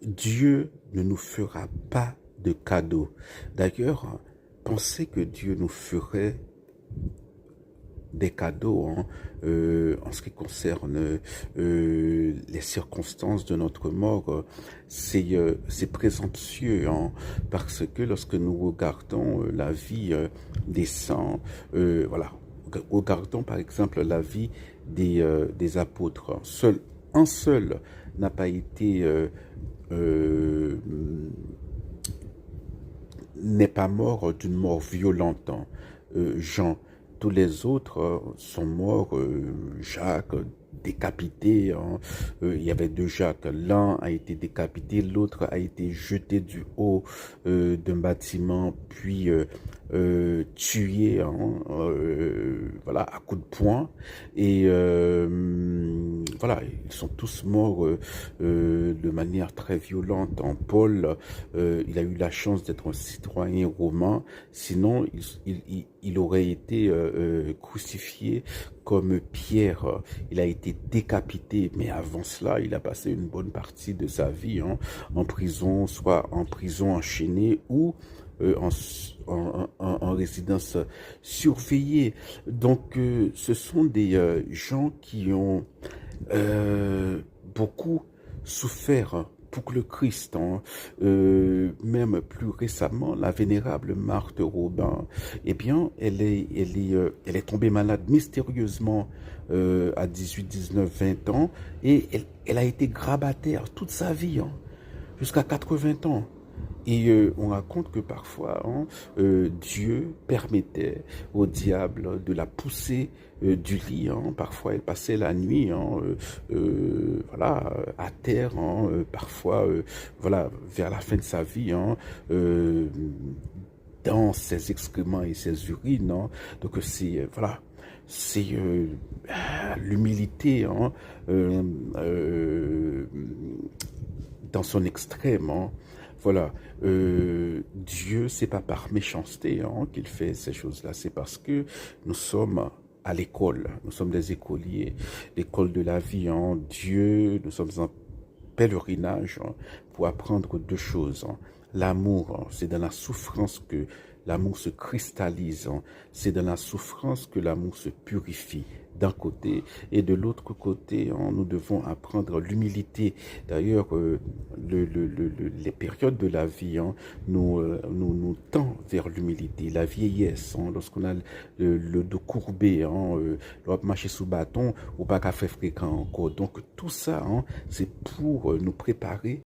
Dieu ne nous fera pas de cadeaux. D'ailleurs, penser que Dieu nous ferait des cadeaux en ce qui concerne les circonstances de notre mort, c'est présomptueux parce que lorsque nous regardons la vie des saints, voilà, regardons par exemple la vie des apôtres. Un seul n'a pas été n'est pas mort d'une mort violente. Jean, tous les autres sont morts. Jacques, décapité. Il y avait deux Jacques. L'un a été décapité, l'autre a été jeté du haut d'un bâtiment, puis tué, voilà, à coups de poing. Et voilà, ils sont tous morts de manière très violente. Paul, il a eu la chance d'être un citoyen romain, sinon il aurait été crucifié comme Pierre. Il a été décapité, mais avant cela, il a passé une bonne partie de sa vie en prison, soit en prison enchaînée ou en résidence surveillée. Donc, ce sont des gens qui ont beaucoup souffert pour le Christ. Même plus récemment, la vénérable Marthe Robin, eh bien, elle est tombée malade mystérieusement à 18, 19, 20 ans et elle a été grabataire toute sa vie, jusqu'à 80 ans. Et on raconte que parfois, Dieu permettait au diable de la pousser du lit. Parfois, elle passait la nuit, voilà, à terre. Parfois, voilà, vers la fin de sa vie, dans ses excréments et ses urines. Donc c'est voilà. C'est l'humilité dans son extrême. Voilà, Dieu, c'est pas par méchanceté qu'il fait ces choses-là, c'est parce que nous sommes à l'école, nous sommes des écoliers, l'école de la vie. Dieu, nous sommes en pèlerinage pour apprendre deux choses. L'amour, c'est dans la souffrance que l'amour se cristallise. C'est dans la souffrance que l'amour se purifie d'un côté. Et de l'autre côté, nous devons apprendre l'humilité. D'ailleurs, les périodes de la vie nous tendent vers l'humilité. La vieillesse, lorsqu'on a le dos courbé, doit marcher sous bâton ou pas qu'à faire fréquent encore. Donc tout ça, c'est pour nous préparer